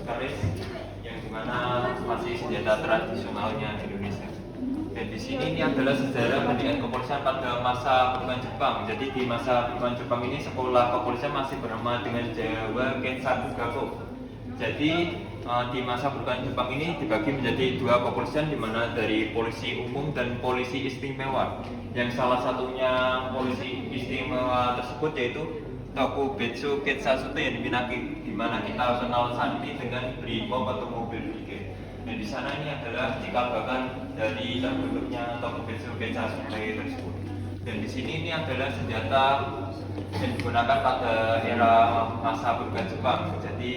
keris yang dimana masih senjata tradisionalnya Indonesia. Dan di sini ini adalah sejarah pendidikan kepolisian pada masa perburuan Jepang. Jadi di masa perburuan Jepang ini sekolah kepolisian masih bernama dengan Jawa Kensatsugaku. Jadi di masa perburuan Jepang ini dibagi menjadi dua kepolisian, di mana dari polisi umum dan polisi istimewa. Yang salah satunya polisi istimewa tersebut yaitu Tokubetsu Kensatsu yang diminati, di mana kita kenal saat ini dengan Brimob atau mobil brigade. Dan di sana ini adalah cikal bakal dari terbentuknya Tokubetsu Kensatsu tersebut. Dan di sini ini adalah senjata yang digunakan pada era masa perburuan Jepang. Jadi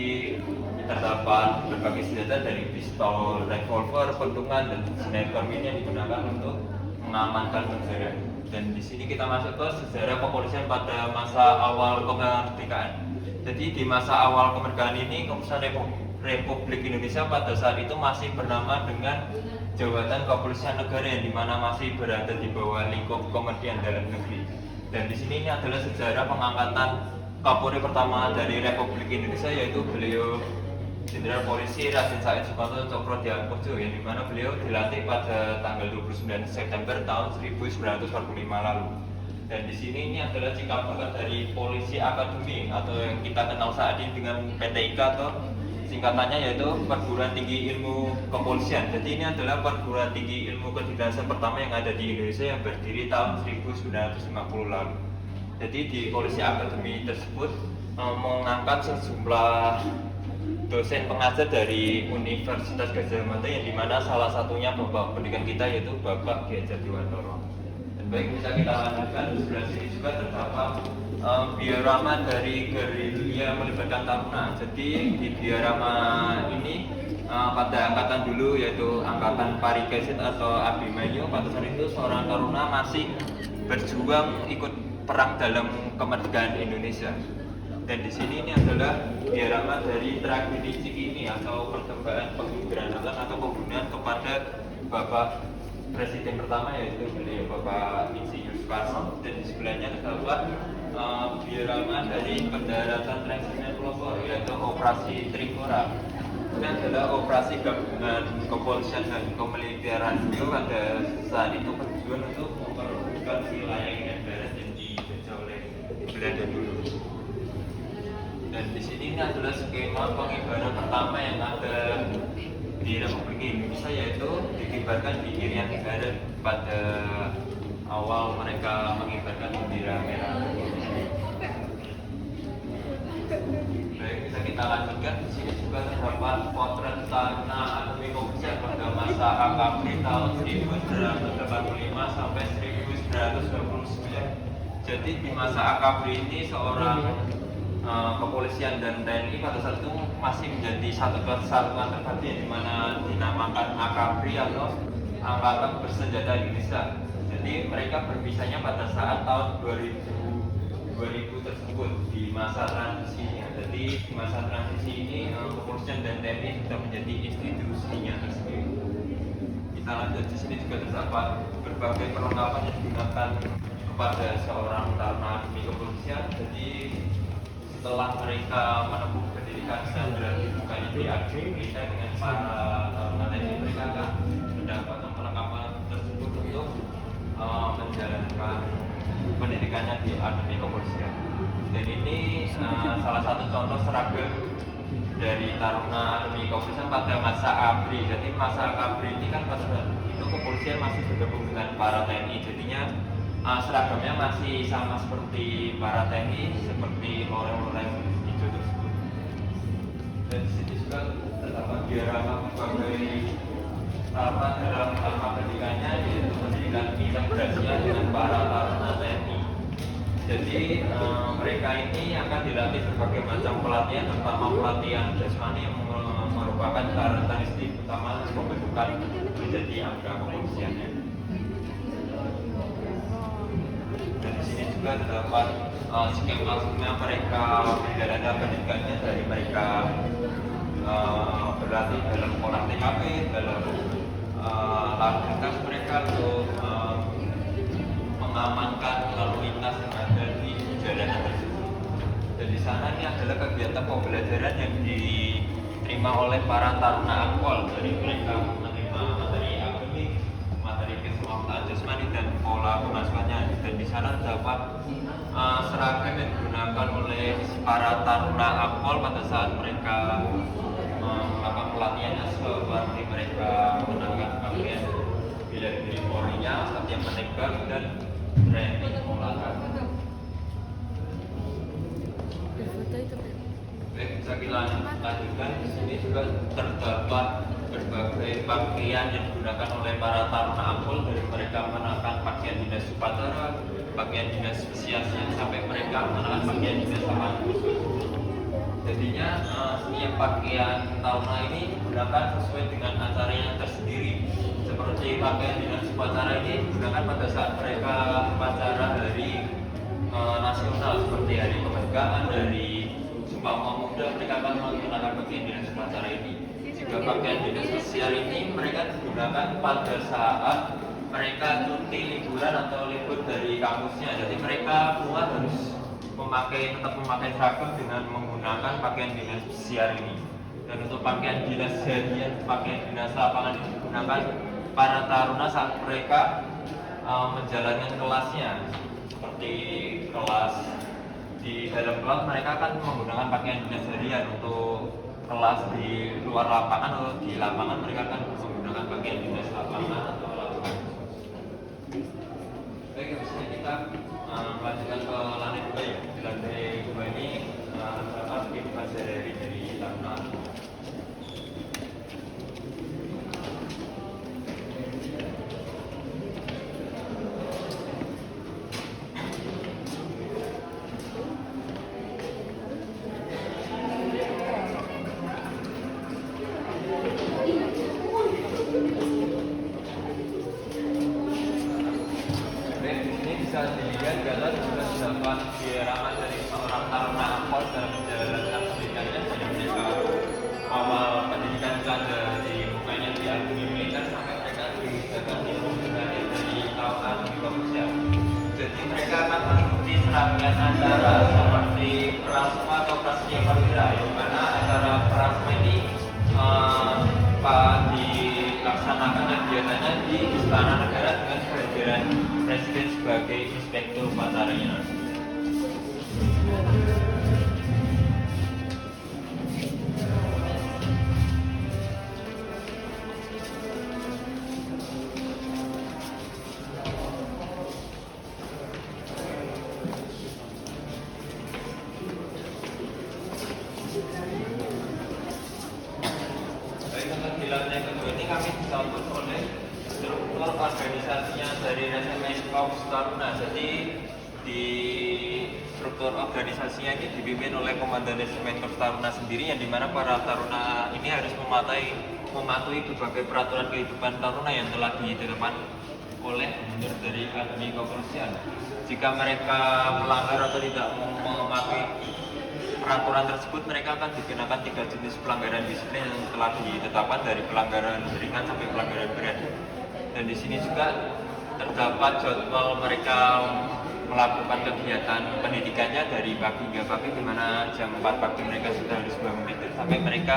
terdapat berbagai senjata dari pistol, revolver, pentungan, dan sniper mini yang digunakan untuk mengamankan negara. Dan di sini kita masuk ke sejarah kepolisian pada masa awal kemerdekaan. Jadi di masa awal kemerdekaan ini Kepolisian Republik Indonesia pada saat itu masih bernama dengan Jabatan Kepolisian Negara, yang dimana masih berada di bawah lingkup Kementerian Dalam Negeri. Dan di sini ini adalah sejarah pengangkatan Kapolri pertama dari Republik Indonesia, yaitu beliau Jenderal Polisi Raden Said Sukanto Cokroaminojo, yang dimana beliau dilantik pada tanggal 29 September tahun 1945 lalu. Dan di sini ini adalah cikal bakal dari Polisi Akademi atau yang kita kenal saat ini dengan PTIK atau singkatannya yaitu Perguruan Tinggi Ilmu Kepolisian. Jadi ini adalah perguruan tinggi ilmu kedinasan pertama yang ada di Indonesia yang berdiri tahun 1950 lalu. Jadi di Polisi Akademi tersebut mengangkat sejumlah dosen pengajar dari Universitas Gadjah Mada, yang dimana salah satunya bapak pendidikan kita yaitu Bapak Ki Hajar Dewantara. Dan baik, bisa kita lanjutkan. Di sebelah sini juga terdapat diorama dari gerilya melibatkan taruna. Jadi di diorama ini pada angkatan dulu yaitu angkatan Parikesit atau Abimanyu, pada saat itu seorang taruna masih berjuang ikut perang dalam kemerdekaan Indonesia. Dan di sini ini adalah diorama dari tragedi Cikini atau percobaan pemberantasan atau pembunuhan kepada Bapak Presiden pertama yaitu beliau Bapak Insinyur Soekarno. Dan di sebelahnya terdapat diorama dari pendaratan resimen pelopor yaitu Operasi Trikora. Ini adalah operasi gabungan kepolisian dan kemiliteran beliau pada saat itu bertujuan untuk memperebutkan wilayah negara yang dijajah oleh Belanda dulu. Dan di sini ini adalah skema pengibaran pertama yang ada di Republik Indonesia, yaitu dikibarkan di Irian Negara pada awal mereka mengibarkan bendera merah. Baik, bisa kita lanjutkan. Di sini juga terdapat potret Taruna Akademi Kepolisian pada masa AKABRI tahun 1985 sampai 1929. Jadi di masa AKABRI ini seorang kepolisian dan TNI pada saat itu masih menjadi satu kesatuan terpadu, di mana dinamakan AKABRI atau Angkatan Bersenjata Indonesia. Jadi mereka berpisahnya pada saat tahun 2000 tersebut di masa transisinya. Jadi di masa transisi ini kepolisian dan TNI sudah menjadi institusinya tersendiri. Kita lanjut. Di sini juga terdapat berbagai perlengkapan yang digunakan kepada seorang taruna akademi kepolisian. Jadi setelah mereka menempuh pendidikan secara dibuka di akademi militer dengan para taruna TNI, mereka akan mendapatkan perlengkapan tersebut untuk menjalankan pendidikannya di akademi kepolisian. Dan ini salah satu contoh seragam dari taruna akademi kepolisian pada masa ABRI. Jadi masa ABRI ini kan pada saat itu kepolisian masih bergabung dengan para TNI, jadinya seragamnya masih sama seperti para TNI, seperti loreng-loreng hijau tersebut. Dan di sini juga terdapat diorama berbagai tahapan dalam pendidikannya, yaitu pendidikan integrasinya dengan para taruna TNI. Jadi mereka ini akan dilatih berbagai macam pelatihan, terutama pelatihan jasmani yang merupakan karakteristik utama pembentukan menjadi anggota kepolisiannya. Dan di sini juga terdapat skema mereka menjalani pendidikannya, dari mereka berlatih dalam olah TKP, dalam lalu lintas mereka untuk mengamankan lalu lintas yang ada di jalanan tersebut. Dan di sana ini adalah kegiatan pembelajaran yang diterima diterima oleh para taruna Akpol. Dari mereka menerima materi akademik, materi keselamatan jasmani dan pola pengasuhannya. Dan di sana terdapat seragam yang digunakan oleh para taruna Akpol pada saat mereka melakukan pelatihannya, seperti mereka mengenakan pakaian bela diri Polri-nya, latihan menembak dan training olahraga. Baik, bisa kita lanjutkan. Di sini juga terdapat berbagai pakaian yang digunakan oleh para taruna Akpol, dari mereka mengenakan pakaian dinas upacara, pakaian dinas spesiasi, sampai mereka mengenakan pakaian dinas lapangan khusus. Jadinya setiap pakaian taruna ini digunakan sesuai dengan acaranya tersendiri. Seperti pakaian dinas upacara ini digunakan pada saat mereka upacara hari nasional, seperti hari kemerdekaan, dari Sumpah Pemuda, mereka akan menggunakan pakaian dinas upacara ini. Juga pakaian dinas sosial ini mereka digunakan pada saat mereka cuti liburan atau libur dari kampusnya. Jadi mereka keluar harus tetap memakai seragam dengan menggunakan pakaian dinas sosial ini. Dan untuk pakaian dinas harian, pakaian dinas lapangan ini digunakan para taruna saat mereka menjalankan kelasnya, seperti kelas di dalam kelas mereka akan menggunakan pakaian dinas harian. Untuk kelas di luar lapangan atau di lapangan mereka akan menggunakan pakaian dinas lapangan atau lapangan. Baik, habisnya kita melanjutkan ke lantai 2 ya. Di lantai 2 ini terdapat kehidupan sehari-hari dari taruna. Bisa dilihat gambar juga terdapat diagram dari seorang taruna Akpol dalam menjalankan pendidikannya. Jadi mereka awal pendidikan dari mukanya di akademi militer sampai mereka dijaga di tahun di komersial. Jadi mereka akan mengikuti serangkaian acara seperti Prasma atau Prasnya Perwira, di mana acara Prasma ini dilaksanakan kegiatannya di Istana Negara dengan kehadiran Presiden sebagai inspektur upacaranya. Baik, untuk di lantai kedua ini kami disambut oleh struktur organisasinya dari Resimen Korps Taruna. Jadi di struktur organisasinya ini dipimpin oleh Komandan Resimen Korps Taruna sendiri, yang dimana para taruna ini harus mematuhi berbagai peraturan kehidupan taruna yang telah ditetapkan oleh gubernur dari Akademi Kepolisian. Jika mereka melanggar atau tidak mematuhi peraturan tersebut, mereka akan dikenakan 3 jenis pelanggaran disiplin yang telah ditetapkan, dari pelanggaran ringan sampai pelanggaran berat. Dan di sini juga terdapat jadwal mereka melakukan kegiatan pendidikannya dari pagi hingga pagi, di mana jam 4 pagi mereka sudah harus bangun tidur sampai mereka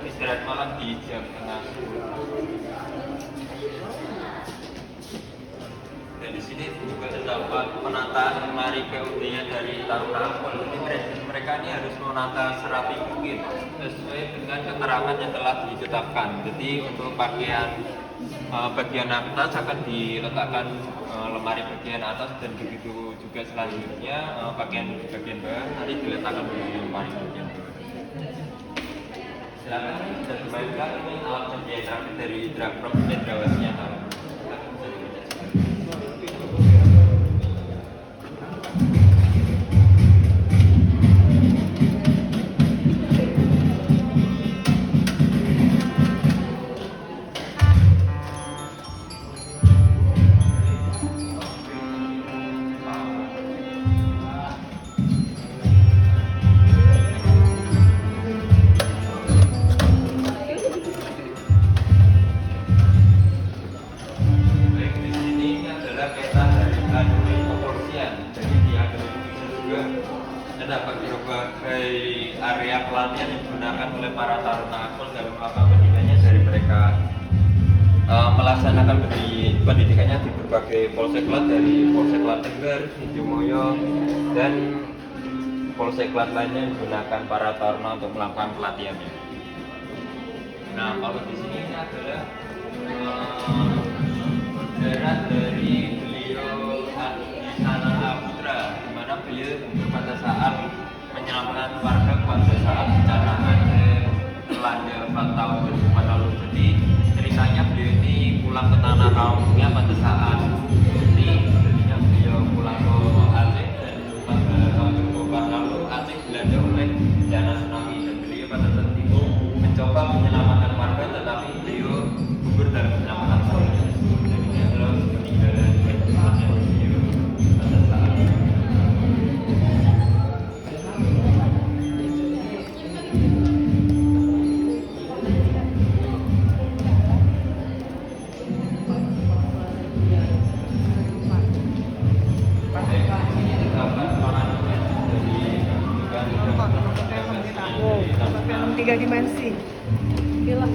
istirahat malam di jam tengah subuh. Dan di sini juga terdapat penataan lemari PUD-nya dari taruna Akpol. Jadi mereka ini harus menata serapi mungkin sesuai dengan keterangan yang telah ditetapkan. Jadi untuk pakaian bagian atas akan diletakkan lemari bagian atas, dan begitu juga selanjutnya pakaian bagian bawah nanti diletakkan di lemari bagian bawah. Silakan sudah dimainkan ini alat penjahit rambut dari Dragprop Cendrawasih Taruna. Taruna Akpol dalam melakukan pendidikannya dari mereka melaksanakan pendidikannya di berbagai polseklat dari Polseklat Tengger, Sidomoyo, dan polseklat lainnya menggunakan para taruna untuk melakukan pelatihannya. Nah, kalau di sini ini adalah sejarah dari beliau Adi Putra, di mana beliau pada saat menyelamatkan warga pada saat bencana Aceh melanda 4 tahun berikut lalu. Jadi ceritanya beliau ini pulang ke tanah kaumnya pada saat ini, jadinya beliau pulang ke Aceh dan pada tahun 2004 lalu Aceh dilanda oleh bencana tsunami dan beliau pada saat itu mencoba menyelamatkan warga, tetapi beliau gugur dalam menyelamatkan warga. Jadinya beliau meninggal kehidupannya beliau pada saat itu. Film 3 dimensi. Film.